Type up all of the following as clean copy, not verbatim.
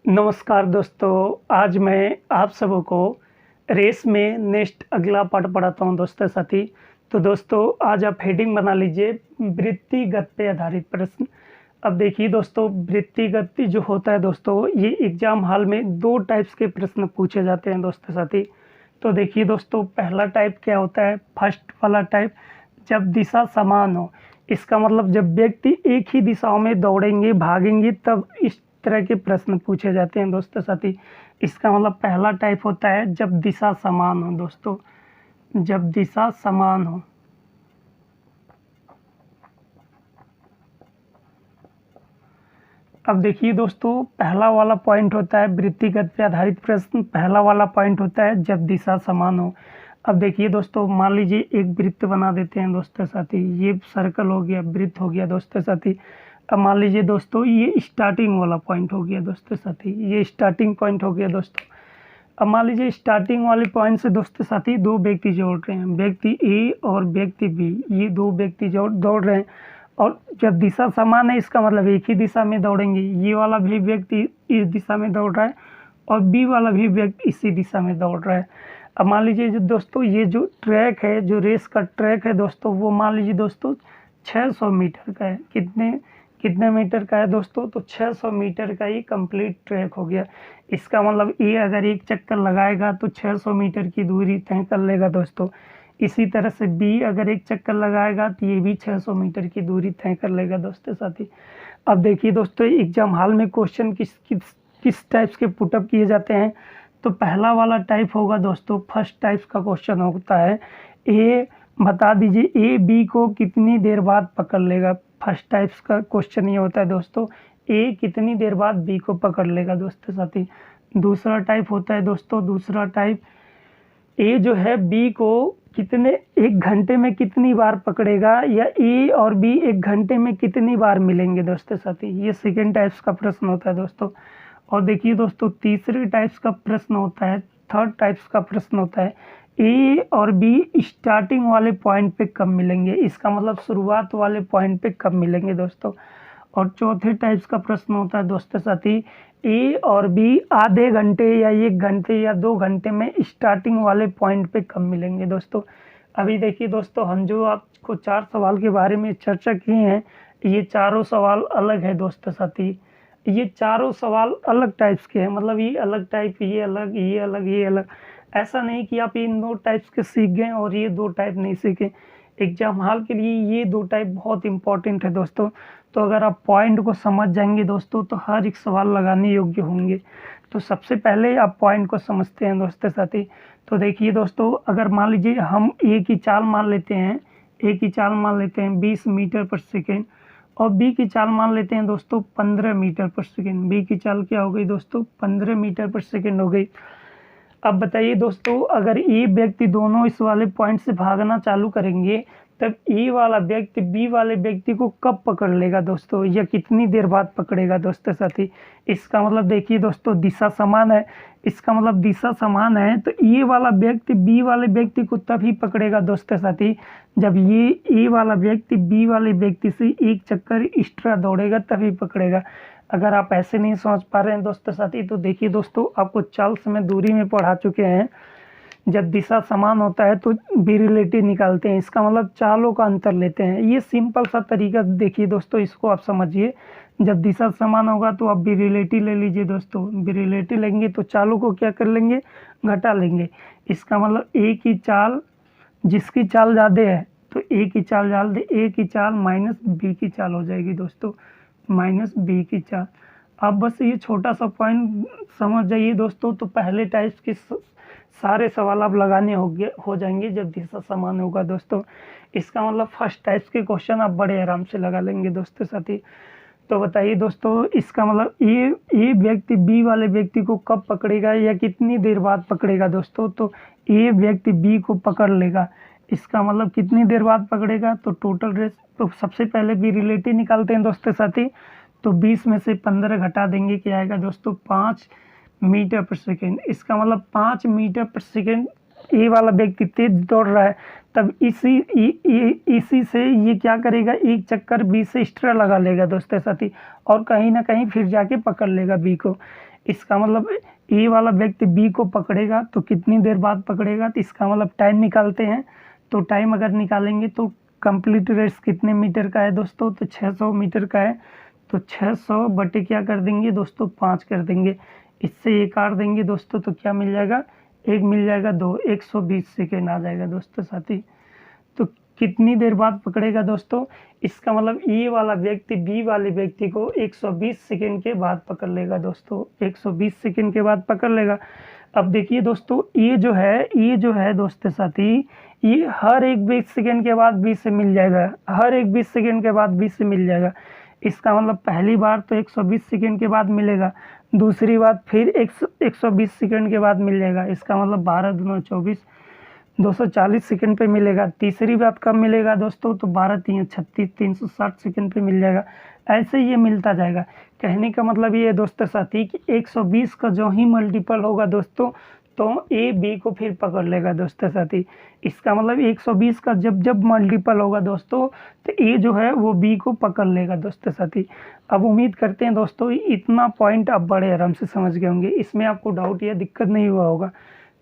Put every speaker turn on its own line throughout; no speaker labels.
नमस्कार दोस्तों, आज मैं आप सबों को रेस में नेक्स्ट अगला पार्ट पढ़ाता हूं दोस्तों साथी। तो दोस्तों आज आप हेडिंग बना लीजिए वृत्तिगत पे आधारित प्रश्न। अब देखिए दोस्तों, वृत्तिगत जो होता है दोस्तों, ये एग्जाम हॉल में 2 टाइप्स के प्रश्न पूछे जाते हैं दोस्तों साथी। तो देखिए दोस्तों, पहला टाइप क्या होता है, फर्स्ट वाला टाइप, जब दिशा समान हो। इसका मतलब जब व्यक्ति एक ही दिशाओं में दौड़ेंगे भागेंगे तब इस तरह के प्रश्न पूछे जाते हैं दोस्तों साथी। इसका मतलब पहला टाइप होता है जब दिशा समान हो दोस्तों, जब दिशा समान हो। अब देखिए दोस्तों, पहला वाला पॉइंट होता है वृत्तिगत पे आधारित प्रश्न, पहला वाला पॉइंट होता है जब दिशा समान हो। अब देखिए दोस्तों, मान लीजिए एक वृत्त बना देते हैं दोस्तों साथी, ये सर्कल हो गया, वृत्त हो गया दोस्तों साथी। अब मान लीजिए दोस्तों, ये स्टार्टिंग वाला पॉइंट हो गया दोस्तों साथी, ये स्टार्टिंग पॉइंट हो गया दोस्तों। अब मान लीजिए स्टार्टिंग वाले पॉइंट से दोस्तों साथी 2 व्यक्ति जोड़ रहे हैं, व्यक्ति ए और व्यक्ति बी, ये 2 व्यक्ति दौड़ रहे हैं। और जब दिशा समान है इसका मतलब एक ही दिशा में दौड़ेंगे। ये वाला भी व्यक्ति इस दिशा में दौड़ रहा है और बी वाला भी व्यक्ति इसी दिशा में दौड़ रहा है। अब मान लीजिए जो दोस्तों, ये जो ट्रैक है, जो रेस का ट्रैक है दोस्तों, वो मान लीजिए दोस्तों 600 मीटर का है। कितने मीटर का है दोस्तों, तो 600 मीटर का ये कंप्लीट ट्रैक हो गया। इसका मतलब ये अगर एक चक्कर लगाएगा तो 600 मीटर की दूरी तय कर लेगा दोस्तों। इसी तरह से बी अगर एक चक्कर लगाएगा तो ये भी 600 मीटर की दूरी तय कर लेगा दोस्तों साथी। अब देखिए दोस्तों, एग्जाम हॉल में क्वेश्चन किस टाइप्स के पुटअप किए जाते हैं। तो पहला वाला टाइप होगा दोस्तों, फर्स्ट टाइप का क्वेश्चन होता है, ए बता दीजिए ए बी को कितनी देर बाद पकड़ लेगा। फर्स्ट टाइप्स का क्वेश्चन ये होता है दोस्तों, ए कितनी देर बाद बी को पकड़ लेगा दोस्तों साथी। दूसरा टाइप होता है दोस्तों, दूसरा टाइप, ए जो है बी को एक घंटे में कितनी बार पकड़ेगा, या ए और बी एक घंटे में कितनी बार मिलेंगे दोस्तों साथी। ये सेकेंड टाइप्स का प्रश्न होता है दोस्तों। और देखिए दोस्तों, तीसरे टाइप्स का प्रश्न होता है, थर्ड टाइप्स का प्रश्न होता है, ए और बी स्टार्टिंग वाले पॉइंट पे कब मिलेंगे। इसका मतलब शुरुआत वाले पॉइंट पे कब मिलेंगे दोस्तों। और चौथे टाइप्स का प्रश्न होता है दोस्तों साथी, ए और बी आधे घंटे या 1 घंटे या 2 घंटे में स्टार्टिंग वाले पॉइंट पे कब मिलेंगे दोस्तों। अभी देखिए दोस्तों, हम जो आपको 4 सवाल के बारे में चर्चा किए हैं, ये चारों सवाल अलग है दोस्तों साथी। ये चारों सवाल अलग टाइप्स के हैं, मतलब ये अलग टाइप, ये अलग, ये अलग, ये अलग। ऐसा नहीं कि आप इन 2 टाइप्स के सीख गए और ये 2 टाइप नहीं सीखे। एग्जाम हॉल के लिए ये 2 टाइप बहुत इंपॉर्टेंट है दोस्तों। तो अगर आप पॉइंट को समझ जाएंगे दोस्तों तो हर एक सवाल लगाने योग्य होंगे। तो सबसे पहले आप पॉइंट को समझते हैं दोस्तों साथी। तो देखिए दोस्तों, अगर मान लीजिए हम ए की चाल मान लेते हैं, 20 मीटर पर सेकेंड, और बी की चाल मान लेते हैं दोस्तों 15 मीटर पर सेकेंड। बी की चाल क्या हो गई दोस्तों, 15 मीटर पर सेकेंड हो गई। अब बताइए दोस्तों, अगर ए व्यक्ति दोनों इस वाले पॉइंट से भागना चालू करेंगे तब ए वाला व्यक्ति बी वाले व्यक्ति को कब पकड़ लेगा दोस्तों, या कितनी देर बाद पकड़ेगा दोस्तों साथी। इसका मतलब देखिए दोस्तों, दिशा समान है। इसका मतलब दिशा समान है तो ए वाला व्यक्ति बी वाले व्यक्ति को तभी पकड़ेगा दोस्तों साथी जब ये ए वाला व्यक्ति बी वाले व्यक्ति से एक चक्कर एक्स्ट्रा दौड़ेगा तभी पकड़ेगा। अगर आप ऐसे नहीं समझ पा रहे हैं दोस्तों साथी, तो देखिए दोस्तों, आपको चाल समय दूरी में पढ़ा चुके हैं। जब दिशा समान होता है तो बी रिलेटिव निकालते हैं, इसका मतलब चालों का अंतर लेते हैं। ये सिंपल सा तरीका देखिए दोस्तों, इसको आप समझिए। जब दिशा समान होगा तो आप बी रिलेटिव ले लीजिए दोस्तों, बी रिलेटिव लेंगे तो चालों को क्या कर लेंगे, घटा लेंगे। इसका मतलब ए की चाल, जिसकी चाल ज़्यादा है तो ए की चाल डाल दे, ए की चाल माइनस बी की चाल हो जाएगी दोस्तों, माइनस बी की चाल। अब बस ये छोटा सा पॉइंट समझ जाइए दोस्तों, तो पहले टाइप्स के सारे सवाल आप लगाने हो जाएंगे जब दिशा समान होगा दोस्तों। इसका मतलब फर्स्ट टाइप्स के क्वेश्चन आप बड़े आराम से लगा लेंगे दोस्तों साथी। तो बताइए दोस्तों, इसका मतलब ए व्यक्ति बी वाले व्यक्ति को कब पकड़ेगा या कितनी देर बाद पकड़ेगा दोस्तों। तो ए व्यक्ति बी को पकड़ लेगा, इसका मतलब कितनी देर बाद पकड़ेगा, तो टोटल रेस। तो सबसे पहले बी रिलेटिव निकालते हैं दोस्तों साथी। तो 20 में से 15 घटा देंगे, क्या आएगा दोस्तों, 5 मीटर पर सेकेंड। इसका मतलब 5 मीटर पर सेकेंड ए वाला व्यक्ति तेज दौड़ रहा है तब इसी से ये क्या करेगा, एक चक्कर बी से एक्स्ट्रा लगा लेगा दोस्तों साथी, और कहीं ना कहीं फिर जाके पकड़ लेगा बी को। इसका मतलब ए वाला व्यक्ति बी को पकड़ेगा तो कितनी देर बाद पकड़ेगा, तो इसका मतलब टाइम निकालते हैं। तो टाइम अगर निकालेंगे तो कंप्लीट रेस कितने मीटर का है दोस्तों, तो 600 मीटर का है। तो 600 बटे क्या कर देंगे दोस्तों, 5 कर देंगे। इससे एक काट देंगे दोस्तों, तो क्या मिल जाएगा, एक मिल जाएगा, 2 120 सेकेंड आ जाएगा दोस्तों साथी। तो कितनी देर बाद पकड़ेगा दोस्तों, इसका मतलब ए वाला व्यक्ति बी वाले व्यक्ति को 120 सेकेंड के बाद पकड़ लेगा दोस्तों, 120 सेकेंड के बाद पकड़ लेगा। अब देखिए दोस्तों, ये जो है दोस्तों साथी, ये हर एक 20 सेकेंड के बाद बी से मिल जाएगा, हर एक 20 सेकेंड के बाद बी से मिल जाएगा। इसका मतलब पहली बार तो 120 सेकेंड के बाद मिलेगा, दूसरी बार फिर 120 सेकेंड के बाद मिल जाएगा। इसका मतलब 12 दूना 24, 240 सेकेंड पे मिलेगा। तीसरी बार कब मिलेगा दोस्तों, तो 12 3 36, 360 सेकेंड पे मिल जाएगा। ऐसे ये मिलता जाएगा। कहने का मतलब ये है दोस्तों साथी कि 120 का जो ही मल्टीपल होगा दोस्तों, तो ए बी को फिर पकड़ लेगा दोस्तों साथी। इसका मतलब 120 का जब मल्टीपल होगा दोस्तों, तो ए जो है वो बी को पकड़ लेगा दोस्तों साथी। अब उम्मीद करते हैं दोस्तों इतना पॉइंट आप बड़े आराम से समझ गए होंगे, इसमें आपको डाउट या दिक्कत नहीं हुआ होगा।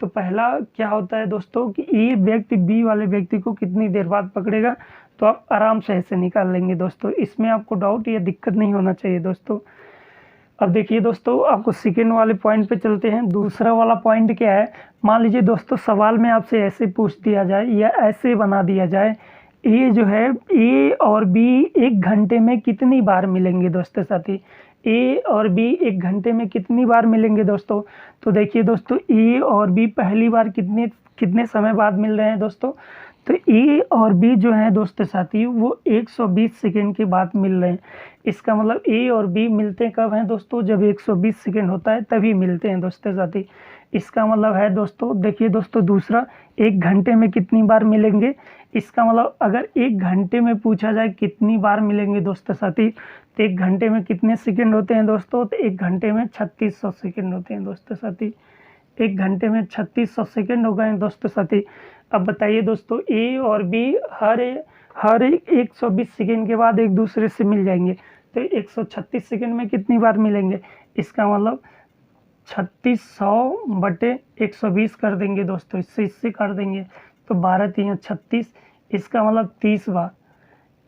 तो पहला क्या होता है दोस्तों कि ए व्यक्ति बी वाले व्यक्ति को कितनी देर बाद पकड़ेगा, तो आप आराम से ऐसे निकाल लेंगे दोस्तों, इसमें आपको डाउट या दिक्कत नहीं होना चाहिए दोस्तों। अब देखिए दोस्तों, आपको सेकेंड वाले पॉइंट पे चलते हैं। दूसरा वाला पॉइंट क्या है, मान लीजिए दोस्तों सवाल में आपसे ऐसे पूछ दिया जाए या ऐसे बना दिया जाए, ए जो है ए और बी 1 घंटे में कितनी बार मिलेंगे दोस्तों साथी, ए और बी 1 घंटे में कितनी बार मिलेंगे दोस्तों। तो देखिए दोस्तों, ए और बी पहली बार कितने समय बाद मिल रहे हैं दोस्तों, तो ए और बी जो है दोस्तों साथी वो 120 सेकेंड के बाद मिल रहे हैं। इसका मतलब ए और बी मिलते कब हैं दोस्तों, जब 120 सेकेंड होता है तभी मिलते हैं दोस्तों साथी। इसका मतलब है दोस्तों, देखिए दोस्तों दूसरा, 1 घंटे में कितनी बार मिलेंगे। इसका मतलब अगर 1 घंटे में पूछा जाए कितनी बार मिलेंगे दोस्तों साथी, तो 1 घंटे में कितने सेकेंड होते हैं दोस्तों, तो 1 घंटे में 3600 सेकेंड होते हैं दोस्तों साथी। 1 घंटे में 3600 सेकेंड हो गए दोस्तों साथी। अब बताइए दोस्तों, ए और बी हर एक 120 सेकेंड के बाद एक दूसरे से मिल जाएंगे, तो 136 सेकेंड में कितनी बार मिलेंगे। इसका मतलब 3600 बटे 120 कर देंगे दोस्तों, इससे कर देंगे तो 12 3 36, इसका मतलब 30 बार।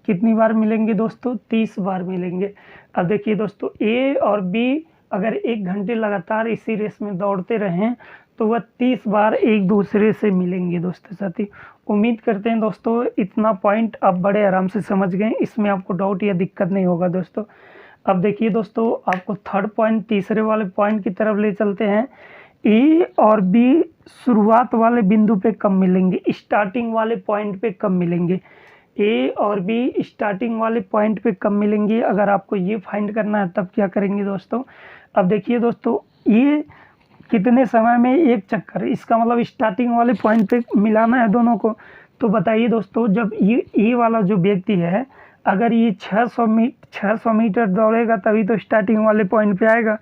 कितनी बार मिलेंगे दोस्तों, 30 बार मिलेंगे। अब देखिए दोस्तों, ए और बी अगर 1 घंटे लगातार इसी रेस में दौड़ते रहें तो वह 30 बार एक दूसरे से मिलेंगे दोस्तों साथी। उम्मीद करते हैं दोस्तों इतना पॉइंट आप बड़े आराम से समझ गए, इसमें आपको डाउट या दिक्कत नहीं होगा दोस्तों। अब देखिए दोस्तों, आपको थर्ड पॉइंट, तीसरे वाले पॉइंट की तरफ ले चलते हैं। ए और बी शुरुआत वाले बिंदु पे कब मिलेंगे, स्टार्टिंग वाले पॉइंट पे कब मिलेंगे। ए और बी स्टार्टिंग वाले पॉइंट पे कब मिलेंगे, अगर आपको ये फाइंड करना है तब क्या करेंगे दोस्तों। अब देखिए दोस्तों, ये कितने समय में एक चक्कर, इसका मतलब स्टार्टिंग वाले पॉइंट पे मिलाना है दोनों को। तो बताइए दोस्तों, जब ये वाला जो व्यक्ति है अगर ये 600 मीटर दौड़ेगा तभी तो स्टार्टिंग वाले पॉइंट पे आएगा।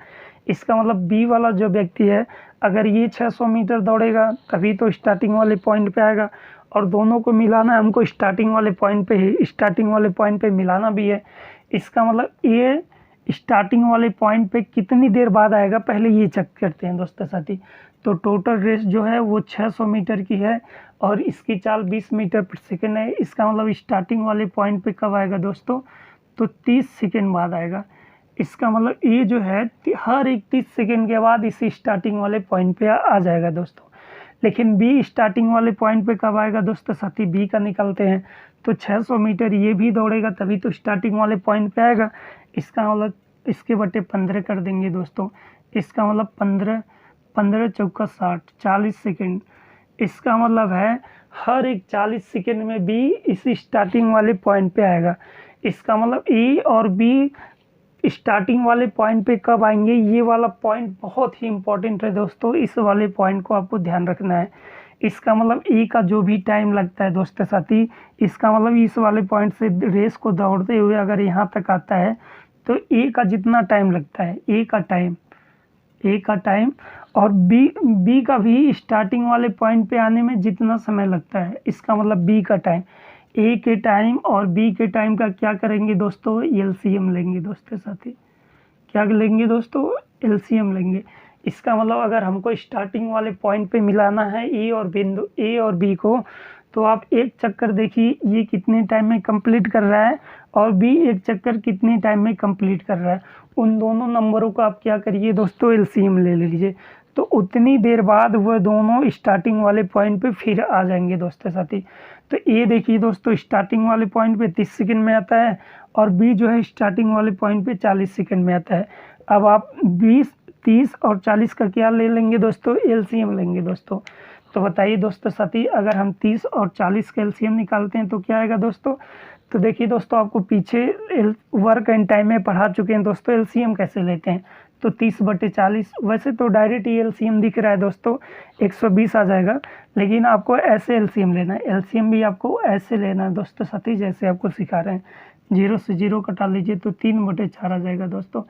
इसका मतलब बी वाला जो व्यक्ति है अगर ये 600 मीटर दौड़ेगा तभी तो स्टार्टिंग वाले पॉइंट पे आएगा, और दोनों को मिलाना है हमको स्टार्टिंग वाले पॉइंट पे ही, स्टार्टिंग वाले पॉइंट पे मिलाना भी है। इसका मतलब ये स्टार्टिंग वाले पॉइंट पे कितनी देर बाद आएगा, पहले ये चेक करते हैं दोस्तों साथी। तो टोटल रेस जो है वो 600 मीटर की है और इसकी चाल 20 मीटर पर सेकेंड है। इसका मतलब स्टार्टिंग वाले पॉइंट पे कब आएगा दोस्तों, तो 30 सेकेंड बाद आएगा। इसका मतलब ये जो है हर एक 30 सेकेंड के बाद इसी स्टार्टिंग वाले पॉइंट पे आ जाएगा दोस्तों। लेकिन बी स्टार्टिंग वाले पॉइंट पे कब आएगा दोस्तों साथी, बी का निकलते हैं। तो 600 मीटर ये भी दौड़ेगा तभी तो स्टार्टिंग वाले पॉइंट पे आएगा। इसका मतलब इसके बटे 15 कर देंगे दोस्तों। इसका मतलब 15 चौका 60, 40 सेकेंड। इसका मतलब है हर एक 40 सेकेंड में बी इसी स्टार्टिंग वाले पॉइंट पे आएगा। इसका मतलब ए और बी स्टार्टिंग वाले पॉइंट पे कब आएंगे, ये वाला पॉइंट बहुत ही इंपॉर्टेंट है दोस्तों। इस वाले पॉइंट को आपको ध्यान रखना है। इसका मतलब ए का जो भी टाइम लगता है दोस्तों साथी, इसका मतलब इस वाले पॉइंट से रेस को दौड़ते हुए अगर यहाँ तक आता है तो ए का जितना टाइम लगता है, ए का टाइम और बी का भी स्टार्टिंग वाले पॉइंट पे आने में जितना समय लगता है, इसका मतलब बी का टाइम, ए के टाइम और बी के टाइम का क्या करेंगे दोस्तों, एलसीएम लेंगे दोस्तों साथी। क्या लेंगे दोस्तों, एलसीएम लेंगे। इसका मतलब अगर हमको स्टार्टिंग वाले पॉइंट पे मिलाना है ए और बिंदु ए और बी को, तो आप एक चक्कर देखिए ये कितने टाइम में कंप्लीट कर रहा है और बी एक चक्कर कितने टाइम में कंप्लीट कर रहा है। उन दोनों नंबरों का आप क्या करिए दोस्तों, एलसीएम ले लीजिए। तो उतनी देर बाद वह दोनों स्टार्टिंग वाले पॉइंट पे फिर आ जाएंगे दोस्तों साथी। तो ये देखिए दोस्तों स्टार्टिंग वाले पॉइंट पे 30 सेकंड में आता है और बी जो है स्टार्टिंग वाले पॉइंट पे 40 सेकंड में आता है। अब आप 20, 30 और 40 का क्या ले लेंगे दोस्तों, एलसीएम लेंगे दोस्तों। तो बताइए दोस्तों साथी, अगर हम 30 और 40 का एलसीएम निकालते हैं तो क्या आएगा दोस्तों। तो देखिए दोस्तों, आपको पीछे वर्क एंड टाइम में पढ़ा चुके हैं दोस्तों एलसीएम कैसे लेते हैं। तो 30/40, वैसे तो डायरेक्ट ही एलसीएम दिख रहा है दोस्तों 120 आ जाएगा, लेकिन आपको ऐसे एलसीएम लेना है। एलसीएम भी आपको ऐसे लेना है दोस्तों साथी, जैसे आपको सिखा रहे हैं। 0 से 0 कटा लीजिए तो 3/4 आ जाएगा दोस्तों।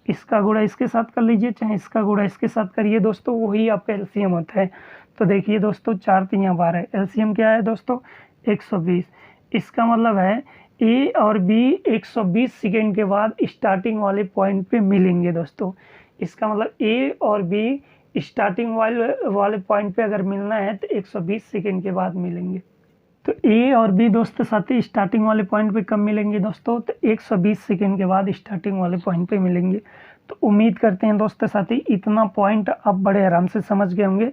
इसका गुणा इसके साथ कर लीजिए, चाहे इसका गुणा इसके साथ करिए दोस्तों, वही आपका एलसीएम होता है। तो देखिए दोस्तों 4 3 12, एलसीएम क्या है दोस्तों, 120। इसका मतलब है ए और बी 120 सेकेंड के बाद स्टार्टिंग वाले पॉइंट पे मिलेंगे दोस्तों। इसका मतलब ए और बी स्टार्टिंग वाले पॉइंट पे अगर मिलना है तो 120 सेकेंड के बाद मिलेंगे। तो ए और बी दोस्तों साथी स्टार्टिंग वाले पॉइंट पे कब मिलेंगे दोस्तों, तो 120 सेकेंड के बाद स्टार्टिंग वाले पॉइंट पे मिलेंगे। तो उम्मीद करते हैं दोस्तों साथी इतना पॉइंट आप बड़े आराम से समझ गए होंगे,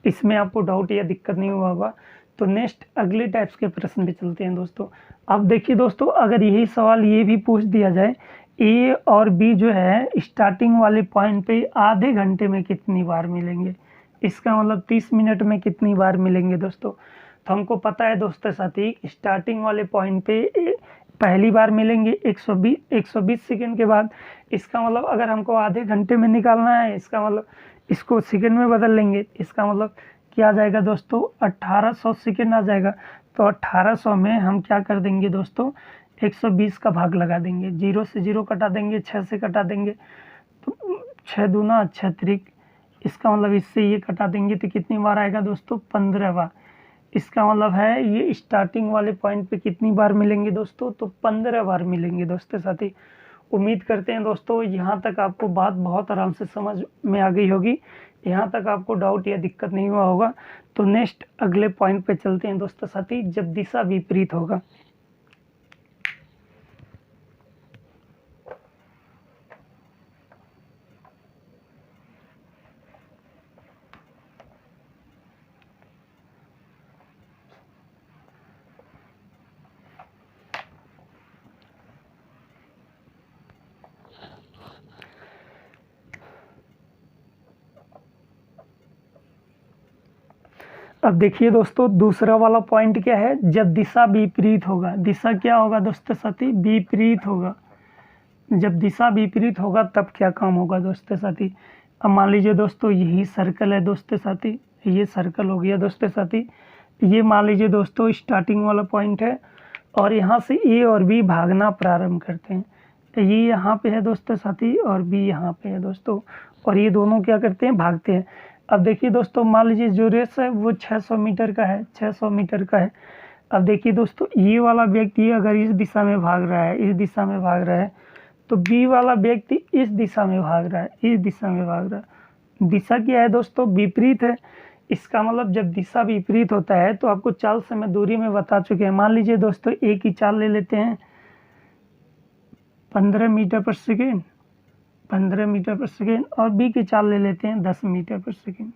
इसमें आपको डाउट या दिक्कत नहीं हुआ होगा। तो नेक्स्ट अगले टाइप्स के प्रश्न पे चलते हैं दोस्तों। अब देखिए दोस्तों, अगर यही सवाल ये भी पूछ दिया जाए, ए और बी जो है स्टार्टिंग वाले पॉइंट पे आधे घंटे में कितनी बार मिलेंगे, इसका मतलब 30 मिनट में कितनी बार मिलेंगे दोस्तों। तो हमको पता है दोस्तों साथी स्टार्टिंग वाले पॉइंट पे पहली बार मिलेंगे 120 सेकेंड के बाद। इसका मतलब अगर हमको आधे घंटे में निकालना है, इसका मतलब इसको सेकेंड में बदल लेंगे। इसका मतलब क्या आ जाएगा दोस्तों, 1800 सेकेंड आ जाएगा। तो 1800 में हम क्या कर देंगे दोस्तों, 120 का भाग लगा देंगे, 0 से 0 कटा देंगे, 6 से कटा देंगे, तो 6 दूना 6 त्रिक, इसका मतलब इससे ये कटा देंगे तो कितनी बार आएगा दोस्तों, 15 बार। इसका मतलब है ये स्टार्टिंग वाले पॉइंट पे कितनी बार मिलेंगे दोस्तों, तो 15 बार मिलेंगे दोस्तों साथी। उम्मीद करते हैं दोस्तों यहाँ तक आपको बात बहुत आराम से समझ में आ गई होगी, यहाँ तक आपको डाउट या दिक्कत नहीं हुआ होगा। तो नेक्स्ट अगले पॉइंट पे चलते हैं दोस्तों साथी, जब दिशा विपरीत होगा। अब देखिए दोस्तों दूसरा वाला पॉइंट क्या है, जब दिशा विपरीत होगा। दिशा क्या होगा दोस्तों साथी, विपरीत होगा। जब दिशा विपरीत होगा तब क्या काम होगा दोस्तों साथी। अब मान लीजिए दोस्तों यही सर्कल है दोस्तों साथी, ये सर्कल हो गया दोस्तों साथी। ये मान लीजिए दोस्तों स्टार्टिंग वाला पॉइंट है और यहाँ से ए और बी भागना प्रारंभ करते हैं। तो ये यहाँ पे है दोस्तों साथी और बी यहाँ पे है दोस्तों, और ये दोनों क्या करते हैं, भागते हैं। अब देखिए दोस्तों मान लीजिए जो रेस है वो 600 मीटर का है, 600 मीटर का है। अब देखिए दोस्तों ये वाला व्यक्ति अगर इस दिशा में भाग रहा है, इस दिशा में भाग रहा है, तो बी वाला व्यक्ति इस दिशा में भाग रहा है, इस दिशा में भाग रहा है। दिशा क्या है दोस्तों, विपरीत है। इसका मतलब जब दिशा विपरीत होता है तो आपको चाल समय दूरी में बता चुके हैं। मान लीजिए दोस्तों ए की चाल ले लेते हैं 15 मीटर पर सेकेंड, 15 मीटर पर सेकेंड, और बी की चाल ले लेते हैं 10 मीटर पर सेकेंड,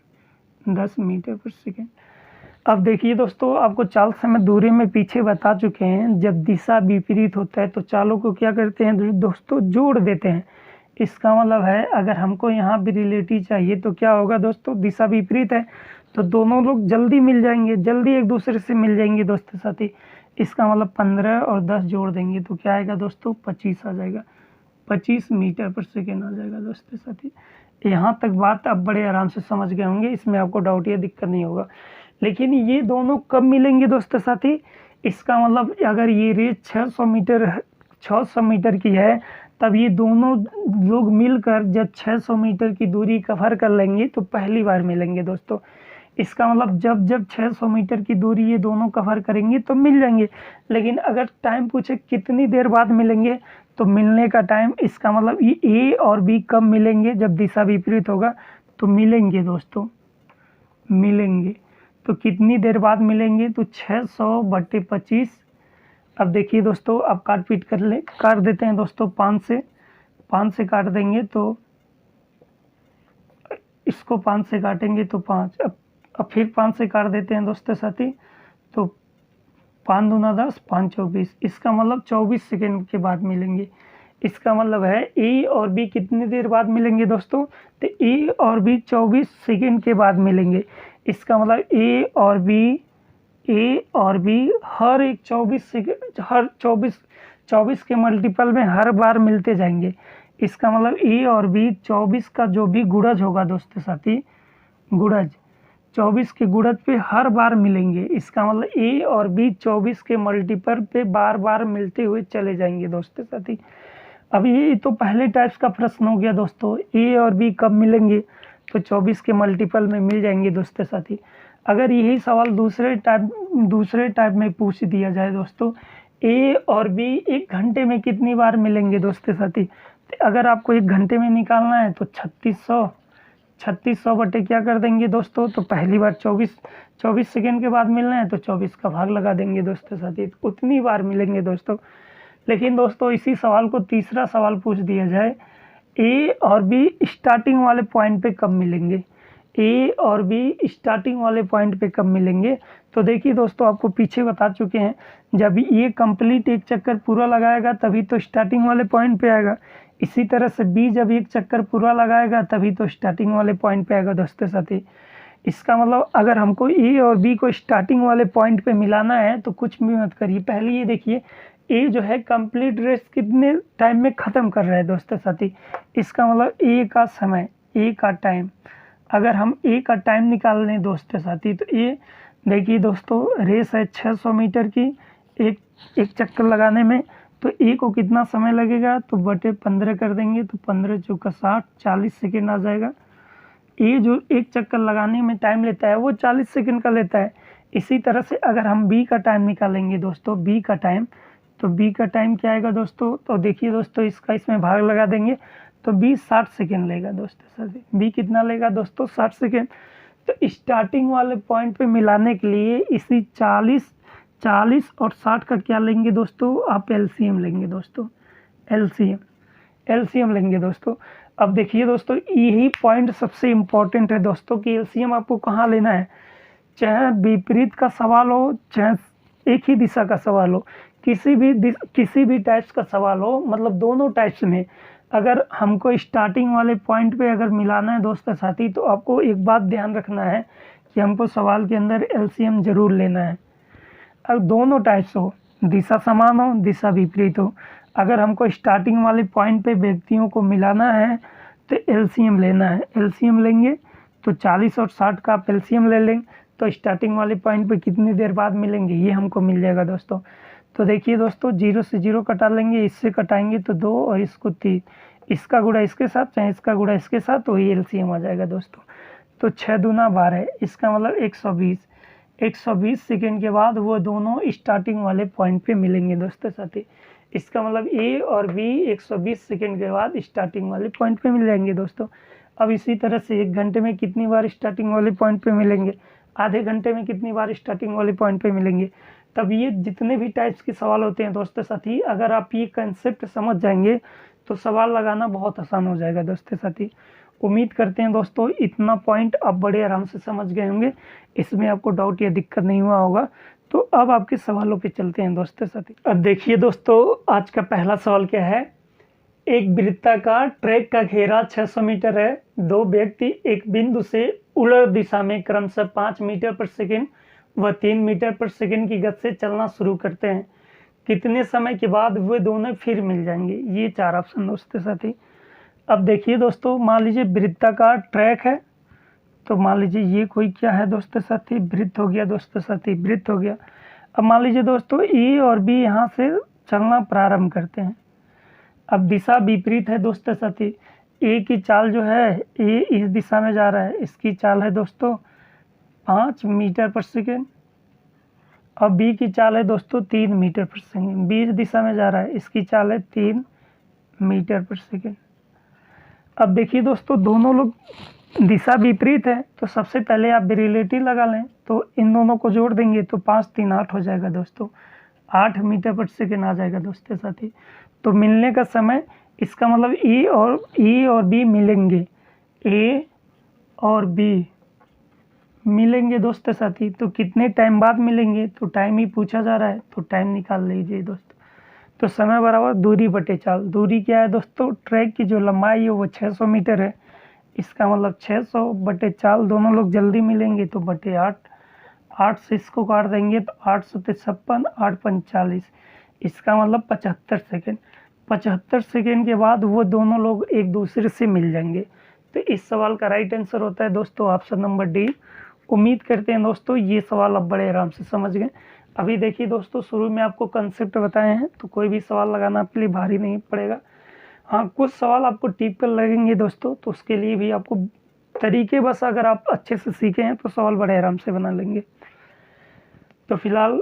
10 मीटर पर सेकेंड। अब देखिए दोस्तों आपको चाल समय दूरी में पीछे बता चुके हैं, जब दिशा विपरीत होता है तो चालों को क्या करते हैं दोस्तों, जोड़ देते हैं। इसका मतलब है अगर हमको यहाँ भी रिलेटिव चाहिए तो क्या होगा दोस्तों, दिशा विपरीत है तो दोनों लोग जल्दी मिल जाएंगे, जल्दी एक दूसरे से मिल जाएंगे दोस्तों साथी। इसका मतलब 15 और 10 जोड़ देंगे तो क्या आएगा दोस्तों, 25 आ जाएगा, 25 मीटर पर सेकेंड आ जाएगा दोस्तों साथी। यहाँ तक बात आप बड़े आराम से समझ गए होंगे, इसमें आपको डाउट या दिक्कत नहीं होगा। लेकिन ये दोनों कब मिलेंगे दोस्तों साथी, इसका मतलब अगर ये रेस 600 मीटर की है तब ये दोनों लोग मिलकर जब 600 मीटर की दूरी कवर कर लेंगे तो पहली बार मिलेंगे दोस्तों। इसका मतलब जब जब 600 मीटर की दूरी ये दोनों कवर करेंगे तो मिल जाएंगे। लेकिन अगर टाइम पूछे कितनी देर बाद मिलेंगे, तो मिलने का टाइम, इसका मतलब ये ए और बी कब मिलेंगे, जब दिशा विपरीत होगा तो मिलेंगे दोस्तों, मिलेंगे। तो कितनी देर बाद मिलेंगे, तो 600/25। अब देखिए दोस्तों, अब काट पीट कर देते हैं दोस्तों। 5 से काट देंगे तो इसको 5 से काटेंगे तो 5। अब फिर 5 से काट देते हैं दोस्तों साथी, तो 5 दूना 10, 5 24। इसका मतलब 24 सेकेंड के बाद मिलेंगे। इसका मतलब है ए और बी कितनी देर बाद मिलेंगे दोस्तों, तो ए और बी 24 सेकेंड के बाद मिलेंगे। इसका मतलब ए और बी हर एक 24 सेकेंड, हर 24 के मल्टीपल में हर बार मिलते जाएंगे। इसका मतलब ए और बी 24 का जो भी गुणज होगा दोस्तों साथी, गुणज 24 के गुणज पे हर बार मिलेंगे। इसका मतलब ए और बी 24 के मल्टीपल पे बार बार मिलते हुए चले जाएंगे दोस्तों साथी। अब ये तो पहले टाइप्स का प्रश्न हो गया दोस्तों, ए और बी कब मिलेंगे, तो 24 के मल्टीपल में मिल जाएंगे दोस्तों साथी। अगर यही सवाल दूसरे टाइप में पूछ दिया जाए दोस्तों, ए और बी 1 घंटे में कितनी बार मिलेंगे दोस्तों साथी, तो अगर आपको 1 घंटे में निकालना है तो 3600 बटे क्या कर देंगे दोस्तों, तो पहली बार 24 सेकेंड के बाद मिलना है तो 24 का भाग लगा देंगे दोस्तों साथी, तो उतनी बार मिलेंगे दोस्तों। लेकिन दोस्तों इसी सवाल को तीसरा सवाल पूछ दिया जाए, ए और बी स्टार्टिंग वाले पॉइंट पे कब मिलेंगे, ए और बी स्टार्टिंग वाले पॉइंट पे कब मिलेंगे। तो देखिए दोस्तों, आपको पीछे बता चुके हैं, जब ये कंप्लीट एक चक्कर पूरा लगाएगा तभी तो स्टार्टिंग वाले पॉइंट पे आएगा। इसी तरह से बी जब एक चक्कर पूरा लगाएगा तभी तो स्टार्टिंग वाले पॉइंट पे आएगा दोस्तों साथी। इसका मतलब अगर हमको ए और बी को स्टार्टिंग वाले पॉइंट पे मिलाना है तो कुछ भी मत करिए, पहले ये देखिए ए जो है कंप्लीट रेस कितने टाइम में ख़त्म कर रहा है दोस्तों साथी। इसका मतलब ए का समय, ए का टाइम, अगर हम ए का टाइम निकाल लें दोस्तों साथी, तो ये देखिए दोस्तों, रेस है 600 मीटर की, एक चक्कर लगाने में, तो ए को कितना समय लगेगा, तो बटे 15 कर देंगे तो 15 चौका 60, 40 सेकेंड आ जाएगा। ए जो एक चक्कर लगाने में टाइम लेता है वो 40 सेकेंड का लेता है। इसी तरह से अगर हम बी का टाइम निकालेंगे दोस्तों, बी का टाइम, तो बी का टाइम क्या आएगा दोस्तों, तो देखिए दोस्तों, इसका इसमें भाग लगा देंगे तो बी 60 सेकेंड लेगा दोस्तों साथी। बी कितना लेगा दोस्तों, 60 सेकेंड। तो स्टार्टिंग वाले पॉइंट पे मिलाने के लिए इसी 40 और 60 का क्या लेंगे दोस्तों, आप एलसीएम लेंगे दोस्तों, एलसीएम लेंगे दोस्तों। अब देखिए दोस्तों, यही पॉइंट सबसे इम्पोर्टेंट है दोस्तों कि एलसीएम आपको कहाँ लेना है, चाहे विपरीत का सवाल हो चाहे एक ही दिशा का सवाल हो, किसी भी टाइप्स का सवाल हो, मतलब दोनों टाइप्स में अगर हमको स्टार्टिंग वाले पॉइंट पे अगर मिलाना है दोस्तों साथी, तो आपको एक बात ध्यान रखना है कि हमको सवाल के अंदर एलसीएम जरूर लेना है। अब दोनों टाइप्स हो, दिशा समान हो दिशा विपरीत हो, अगर हमको स्टार्टिंग वाले पॉइंट पे व्यक्तियों को मिलाना है तो एलसीएम लेना है। एलसीएम लेंगे तो 40 और 60 का आप एलसीएम ले लेंगे तो स्टार्टिंग वाले पॉइंट पे कितनी देर बाद मिलेंगे ये हमको मिल जाएगा दोस्तों। तो देखिए दोस्तों, 0 से 0 कटा लेंगे, इससे कटाएंगे तो 2 और इसको 3, इसका गुणा इसके साथ चाहे इसका गुणा इसके साथ, तो ये एलसीएम आ जाएगा दोस्तों। तो 6 दूना 12, इसका मतलब 120 सेकेंड के बाद वो दोनों स्टार्टिंग वाले पॉइंट पे मिलेंगे दोस्तों साथी। इसका मतलब ए और बी 120 सेकेंड के बाद स्टार्टिंग वाले पॉइंट पे मिल जाएंगे दोस्तों। अब इसी तरह से 1 घंटे में कितनी बार स्टार्टिंग वाले पॉइंट पे मिलेंगे, आधे घंटे में कितनी बार स्टार्टिंग वाले पॉइंट पे मिलेंगे। तब ये जितने भी टाइप्स के सवाल होते हैं दोस्तों साथी, अगर आप ये कंसेप्ट समझ जाएंगे तो सवाल लगाना बहुत आसान हो जाएगा दोस्तों साथी। उम्मीद करते हैं दोस्तों इतना पॉइंट आप बड़े आराम से समझ गए होंगे, इसमें आपको डाउट या दिक्कत नहीं हुआ होगा। तो अब आपके सवालों पे चलते हैं दोस्तों साथी। अब देखिए दोस्तों, आज का पहला सवाल क्या है, एक वृत्ताकार ट्रैक का घेरा 600 मीटर है, 2 व्यक्ति एक बिंदु से उलट दिशा में क्रमशः 5 मीटर पर सेकेंड व 3 मीटर पर सेकेंड की गति से चलना शुरू करते हैं, कितने समय के बाद वे दोनों फिर मिल जाएंगे। ये 4 ऑप्शन दोस्तों साथी। अब देखिए दोस्तों, मान लीजिए वृत्ताकार ट्रैक है, तो मान लीजिए ये कोई क्या है दोस्तों साथी, वृत्त हो गया दोस्तों साथी, वृत्त हो गया। अब मान लीजिए दोस्तों ए और बी यहाँ से चलना प्रारंभ करते हैं। अब दिशा विपरीत है दोस्तों साथी, ए की चाल जो है ए इस दिशा में जा रहा है, इसकी चाल है दोस्तों 5 मीटर पर सेकेंड। और बी की चाल है दोस्तों 3 मीटर पर सेकेंड, बी इस दिशा में जा रहा है, इसकी चाल है 3 मीटर पर सेकेंड। अब देखिए दोस्तों दोनों लोग दिशा विपरीत है, तो सबसे पहले आप रिलेटिव लगा लें, तो इन दोनों को जोड़ देंगे तो 5 3 8 हो जाएगा दोस्तों, 8 मीटर पर सेकेंड आ जाएगा दोस्तों साथी। तो मिलने का समय, इसका मतलब ई और बी मिलेंगे, ए और बी मिलेंगे दोस्तों साथी। तो कितने टाइम बाद मिलेंगे, तो टाइम ही पूछा जा रहा है, तो टाइम निकाल लीजिए दोस्तों। तो समय बराबर दूरी बटे चाल। दूरी क्या है दोस्तों, ट्रैक की जो लंबाई है वो 600 मीटर है, इसका मतलब 600 बटे चाल, दोनों लोग जल्दी मिलेंगे तो बटे 8, 8 से इसको काट देंगे तो 8 सत्ते 56, 8 पंच 40, इसका मतलब 75 सेकेंड। 75 सेकेंड के बाद वो दोनों लोग एक दूसरे से मिल जाएंगे। तो इस सवाल का राइट आंसर होता है दोस्तों ऑप्शन नंबर डी। उम्मीद करते हैं दोस्तों ये सवाल आप बड़े आराम से समझ गए। अभी देखिए दोस्तों शुरू में आपको कंसेप्ट बताए हैं, तो कोई भी सवाल लगाना आपके लिए भारी नहीं पड़ेगा। हाँ, कुछ सवाल आपको टिपिकल लगेंगे दोस्तों, तो उसके लिए भी आपको तरीके बस अगर आप अच्छे से सीखे हैं तो सवाल बड़े आराम से बना लेंगे। तो फिलहाल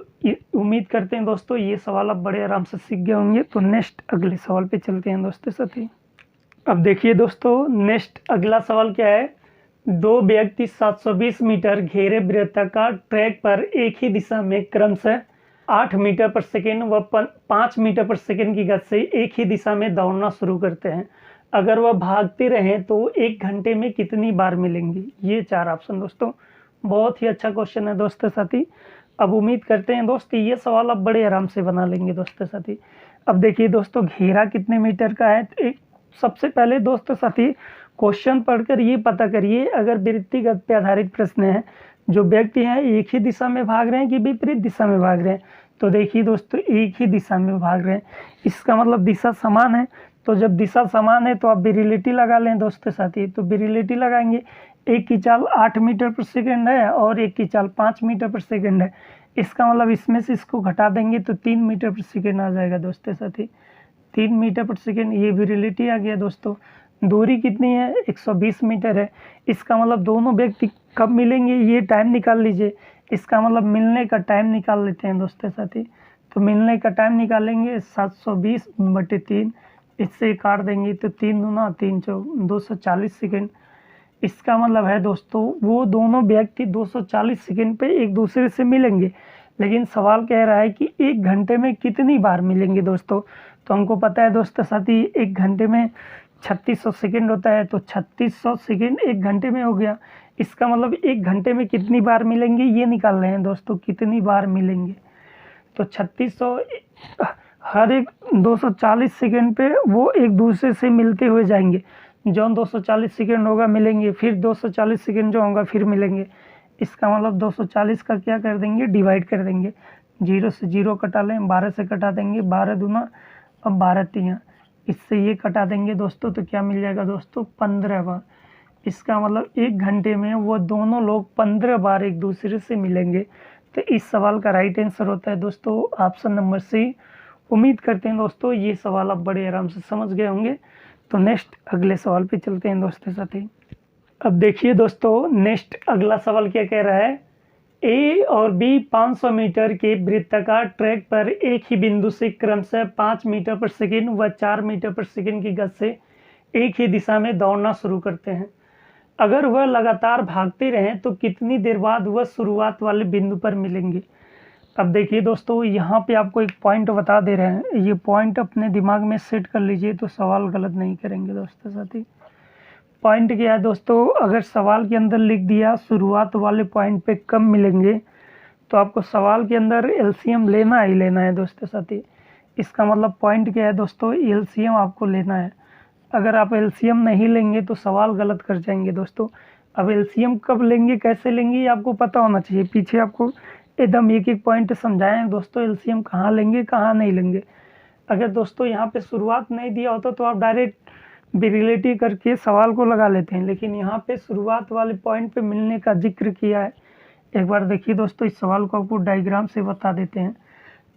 उम्मीद करते हैं दोस्तों ये सवाल आप बड़े आराम से सीख गए होंगे। तो नेक्स्ट अगले सवाल पे चलते हैं दोस्तों साथी। अब देखिए दोस्तों नेक्स्ट अगला सवाल क्या है, दो व्यक्ति 720 मीटर घेरे वृत्ताकार ट्रैक पर एक ही दिशा में क्रमशः 8 मीटर पर सेकेंड व 5 मीटर पर सेकेंड की गति से एक ही दिशा में दौड़ना शुरू करते हैं। अगर वह भागते रहें तो 1 घंटे में कितनी बार मिलेंगे। ये 4 ऑप्शन दोस्तों, बहुत ही अच्छा क्वेश्चन है दोस्तों साथी। अब उम्मीद करते हैं दोस्तों ये सवाल आप बड़े आराम से बना लेंगे दोस्तों साथी। अब देखिए दोस्तों घेरा कितने मीटर का है, तो एक सबसे पहले दोस्तों साथी क्वेश्चन पढ़कर ये पता करिए, अगर वृत्तिगत पे आधारित प्रश्न है, जो व्यक्ति हैं एक ही दिशा में भाग रहे हैं कि विपरीत दिशा में भाग रहे हैं। तो देखिए दोस्तों एक ही दिशा में भाग रहे हैं, इसका मतलब दिशा समान है। तो जब दिशा समान है तो आप विरिलिटी लगा लें दोस्तों साथी। तो विरिलिटी लगाएंगे, एक की चाल 8 मीटर पर सेकेंड है और एक की चाल 5 मीटर पर सेकेंड है, इसका मतलब इसमें से इसको घटा देंगे तो 3 मीटर पर सेकेंड आ जाएगा दोस्तों साथी। 3 मीटर पर सेकेंड, ये विरिलिटी आ गया दोस्तों। दूरी कितनी है, 120 मीटर है, इसका मतलब दोनों व्यक्ति कब मिलेंगे ये टाइम निकाल लीजिए। इसका मतलब मिलने का टाइम निकाल लेते हैं दोस्तों साथी। तो मिलने का टाइम निकालेंगे 720 बटे 3, इससे काट देंगे तो 3 दूना 3 चौक 240 सेकेंड। इसका मतलब है दोस्तों वो दोनों व्यक्ति 240 सेकेंड पे एक दूसरे से मिलेंगे। लेकिन सवाल कह रहा है कि 1 घंटे में कितनी बार मिलेंगे दोस्तों। तो हमको पता है दोस्तों साथी 1 घंटे में 3600 सेकेंड होता है, तो 3600 सेकेंड 1 घंटे में हो गया। इसका मतलब 1 घंटे में कितनी बार मिलेंगे ये निकाल रहे हैं दोस्तों, कितनी बार मिलेंगे। तो 3600 हर एक 240 सेकेंड पे वो एक दूसरे से मिलते हुए जाएंगे। जो 240 सेकेंड होगा मिलेंगे, फिर 240 सेकेंड जो होगा फिर मिलेंगे। इसका मतलब 240 का क्या कर देंगे, डिवाइड कर देंगे। 0 से 0 कटा लें, 12 से कटा देंगे, 12 दूना अब 12 तिया, इससे ये कटा देंगे दोस्तों, तो क्या मिल जाएगा दोस्तों 15 बार। इसका मतलब 1 घंटे में वो दोनों लोग 15 बार एक दूसरे से मिलेंगे। तो इस सवाल का राइट आंसर होता है दोस्तों ऑप्शन नंबर सी। उम्मीद करते हैं दोस्तों ये सवाल आप बड़े आराम से समझ गए होंगे। तो नेक्स्ट अगले सवाल पे चलते हैं दोस्तों साथी। अब देखिए दोस्तों नेक्स्ट अगला सवाल क्या कह रहा है, ए और बी 500 मीटर के वृत्ताकार ट्रैक पर एक ही बिंदु से क्रमशः 5 मीटर पर सेकेंड व 4 मीटर पर सेकेंड की गति से एक ही दिशा में दौड़ना शुरू करते हैं। अगर वह लगातार भागते रहें तो कितनी देर बाद वह शुरुआत वाले बिंदु पर मिलेंगे। अब देखिए दोस्तों यहाँ पे आपको एक पॉइंट बता दे रहे हैं, ये पॉइंट अपने दिमाग में सेट कर लीजिए तो सवाल गलत नहीं करेंगे दोस्तों साथी। पॉइंट क्या है दोस्तों, अगर सवाल के अंदर लिख दिया शुरुआत वाले पॉइंट पे कब मिलेंगे, तो आपको सवाल के अंदर एलसीएम लेना ही लेना है दोस्तों साथी। इसका मतलब पॉइंट क्या है दोस्तों, एलसीएम आपको लेना है। अगर आप एलसीएम नहीं लेंगे तो सवाल गलत कर जाएंगे दोस्तों। अब एलसीएम कब लेंगे कैसे लेंगे ये आपको पता होना चाहिए, पीछे आपको एकदम एक एक पॉइंट समझाए हैं दोस्तों एलसीएम कहाँ लेंगे कहाँ नहीं लेंगे। अगर दोस्तों यहाँ पे शुरुआत नहीं दिया होता तो आप डायरेक्ट रिलेटिव करके सवाल को लगा लेते हैं, लेकिन यहाँ पे शुरुआत वाले पॉइंट पे मिलने का जिक्र किया है। एक बार देखिए दोस्तों इस सवाल को आपको डायग्राम से बता देते हैं।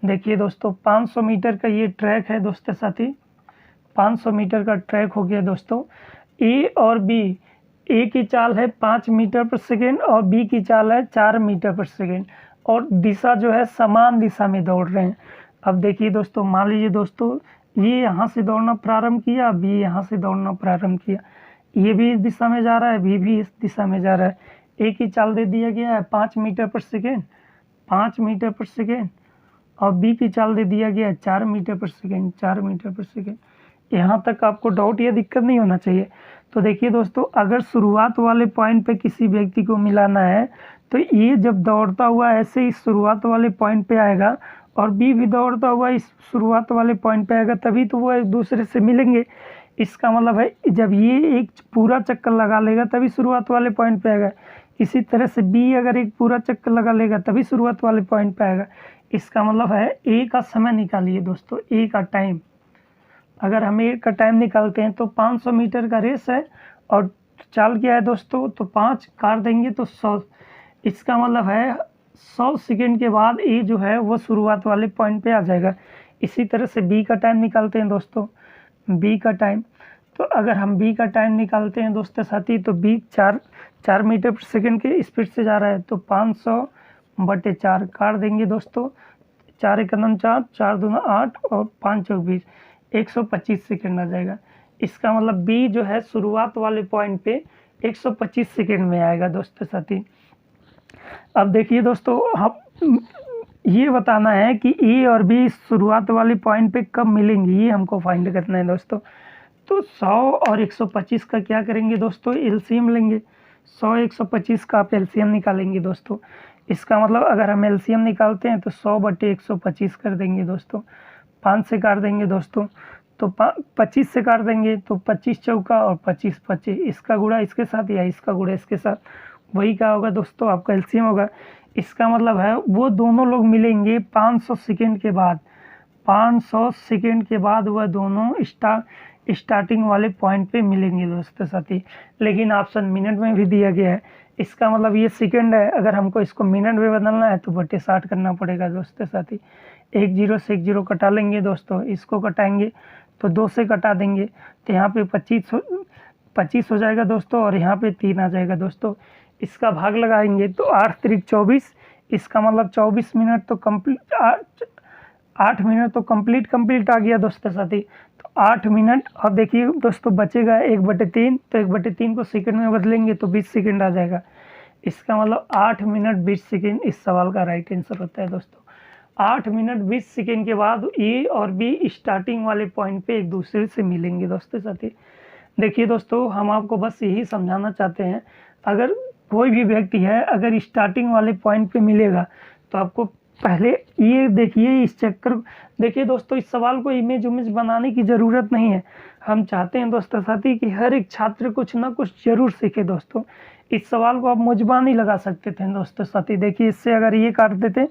देखिए दोस्तों 500 मीटर का ये ट्रैक है दोस्तों साथी, 500 मीटर का ट्रैक हो गया दोस्तों। ए और बी, ए की चाल है 5 मीटर पर सेकेंड और बी की चाल है 4 मीटर पर सेकेंड, और दिशा जो है समान दिशा में दौड़ रहे हैं। अब देखिए दोस्तों, मान लीजिए दोस्तों ये यहाँ से दौड़ना प्रारंभ किया, बी यहाँ से दौड़ना प्रारंभ किया, ये भी इस दिशा में जा रहा है, बी भी इस दिशा में जा रहा है। ए की चाल दे दिया गया है 5 मीटर पर सेकेंड, 5 मीटर पर सेकेंड, और बी की चाल दे दिया गया है 4 मीटर पर सेकेंड, 4 मीटर पर सेकेंड। यहाँ तक आपको डाउट या दिक्कत नहीं होना चाहिए। तो देखिए दोस्तों, अगर शुरुआत वाले पॉइंट पे किसी व्यक्ति को मिलाना है तो ये जब दौड़ता हुआ ऐसे इस शुरुआत वाले पॉइंट पे आएगा और बी भी दौड़ता हुआ इस शुरुआत वाले पॉइंट पे आएगा, तभी तो वो एक दूसरे से मिलेंगे। इसका मतलब है जब ये एक पूरा चक्कर लगा लेगा तभी शुरुआत वाले पॉइंट पे आएगा। इसी तरह से बी अगर एक पूरा चक्कर लगा लेगा तभी शुरुआत वाले पॉइंट पे आएगा। इसका मतलब है ए का समय निकालिए दोस्तों, ए का टाइम। अगर हम ए का टाइम निकालते हैं तो 500 मीटर का रेस है और चाल क्या है दोस्तों, तो 5 काट देंगे तो 100। इसका मतलब है 100 सेकेंड के बाद ए जो है वो शुरुआत वाले पॉइंट पे आ जाएगा। इसी तरह से बी का टाइम निकालते हैं दोस्तों, बी का टाइम। तो अगर हम बी का टाइम निकालते हैं दोस्तों साथी, तो बी 4 मीटर पर सेकेंड के स्पीड से जा रहा है, तो 500/4 काट देंगे दोस्तों। 4 × 4, 4 दूना 8 और 5 चौक 20, 125 सेकेंड आ जाएगा। इसका मतलब बी जो है शुरुआत वाले पॉइंट पे 125 सेकेंड में आएगा दोस्तों साथी। अब देखिए दोस्तों, हम ये बताना है कि ए और बी शुरुआत वाले पॉइंट पे कब मिलेंगे, ये हमको फाइंड करना है दोस्तों। तो 100 और 125 का क्या करेंगे दोस्तों, एलसीएम लेंगे। 100 125 का आप एलसीएम निकालेंगे दोस्तों। इसका मतलब अगर हम एलसीएम निकालते हैं तो 100/125 कर देंगे दोस्तों। 5 से काट देंगे दोस्तों, तो 25 से काट देंगे तो 25 चौका और 25 25, इसका गुणा इसके साथ या इसका गुणा इसके साथ, वही क्या होगा दोस्तों, आपका एलसीएम होगा। इसका मतलब है वो दोनों लोग मिलेंगे 500 सेकेंड के बाद। 500 सेकेंड के बाद वह दोनों स्टार्टिंग वाले पॉइंट पे मिलेंगे दोस्तों साथी। लेकिन ऑप्शन मिनट में भी दिया गया है। इसका मतलब ये सेकेंड है, अगर हमको इसको मिनट में बदलना है तो 60 करना पड़ेगा दोस्तों साथी। 1 0 से 1 0 कटा लेंगे दोस्तों, इसको कटाएंगे तो 2 से कटा देंगे तो यहाँ पे 25 हो जाएगा दोस्तों, और यहाँ पे 3 आ जाएगा दोस्तों। इसका भाग लगाएंगे तो 8 3 24, इसका मतलब 24 मिनट तो कंप्लीट, 8 मिनट तो कंप्लीट आ गया दोस्तों साथी। तो 8 मिनट। अब देखिए दोस्तों, बचेगा 1/3, तो 1/3 को सेकंड में बदलेंगे तो 20 सेकंड आ जाएगा। इसका मतलब 8 मिनट 20 सेकंड इस सवाल का राइट आंसर होता है दोस्तों। 8 मिनट 20 सेकंड के बाद ए और बी स्टार्टिंग वाले पॉइंट पे एक दूसरे से मिलेंगे दोस्तों साथी। देखिए दोस्तों, हम आपको बस यही समझाना चाहते हैं, अगर कोई भी व्यक्ति है अगर स्टार्टिंग वाले पॉइंट पे मिलेगा तो आपको पहले ये देखिए, इस चक्कर देखिए दोस्तों, इस सवाल को इमेज बनाने की ज़रूरत नहीं है। हम चाहते हैं दोस्तों साथी कि हर एक छात्र कुछ ना कुछ जरूर सीखे दोस्तों। इस सवाल को आप मुजबानी लगा सकते थे दोस्तों साथी। देखिए, इससे अगर ये काट देते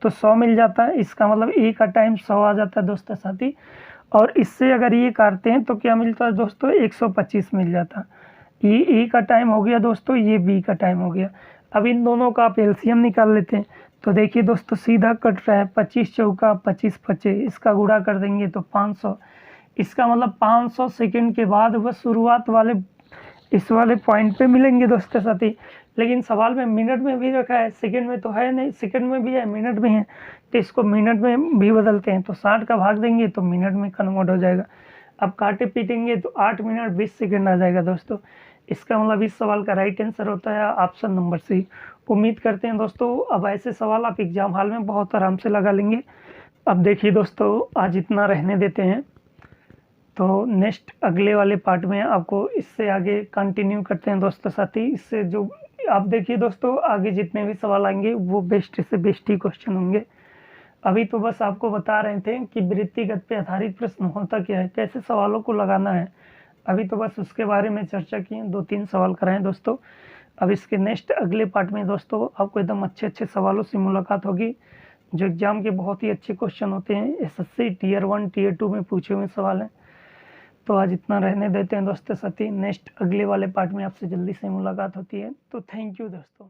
तो 100 मिल जाता है, इसका मतलब ए का टाइम 100 आ जाता है दोस्तों साथी। और इससे अगर ये काटते हैं तो क्या मिलता है दोस्तों, 125 मिल जाता। ये ए का टाइम हो गया दोस्तों, ये बी का टाइम हो गया। अब इन दोनों का आप एलसीएम निकाल लेते हैं तो देखिए दोस्तों, सीधा कट रहा है 25 चौका 25 25, इसका गुणा कर देंगे तो 500। इसका मतलब 500 सेकंड के बाद वह शुरुआत वाले इस वाले पॉइंट पे मिलेंगे दोस्तों साथी। लेकिन सवाल में मिनट में भी रखा है, सेकंड में तो है नहीं, सेकंड में भी है मिनट में है, तो इसको मिनट में भी बदलते हैं तो 60 का भाग देंगे तो मिनट में कन्वर्ट हो जाएगा। अब काटे पीटेंगे तो 8 मिनट 20 सेकंड आ जाएगा दोस्तों। इसका मतलब इस सवाल का राइट आंसर होता है ऑप्शन नंबर सी। उम्मीद करते हैं दोस्तों अब ऐसे सवाल आप एग्जाम हॉल में बहुत आराम से लगा लेंगे। अब देखिए दोस्तों, आज इतना रहने देते हैं, तो नेक्स्ट अगले वाले पार्ट में आपको इससे आगे कंटिन्यू करते हैं दोस्तों साथी। इससे जो आप देखिए दोस्तों, आगे जितने भी सवाल आएंगे वो बेस्ट से बेस्ट ही क्वेश्चन होंगे। अभी तो बस आपको बता रहे थे कि वृत्तिगत पे आधारित प्रश्न होता क्या है, कैसे सवालों को लगाना है। अभी तो बस उसके बारे में चर्चा की, 2-3 सवाल कराएं दोस्तों। अब इसके नेक्स्ट अगले पार्ट में दोस्तों आपको एकदम अच्छे सवालों से मुलाकात होगी, जो एग्जाम के बहुत ही अच्छे क्वेश्चन होते हैं, एसएससी टियर 1 टियर 2 में पूछे हुए सवाल हैं। तो आज इतना रहने देते हैं दोस्तों साथी। नेक्स्ट अगले वाले पार्ट में आपसे जल्दी से मुलाकात होती है। तो थैंक यू दोस्तों।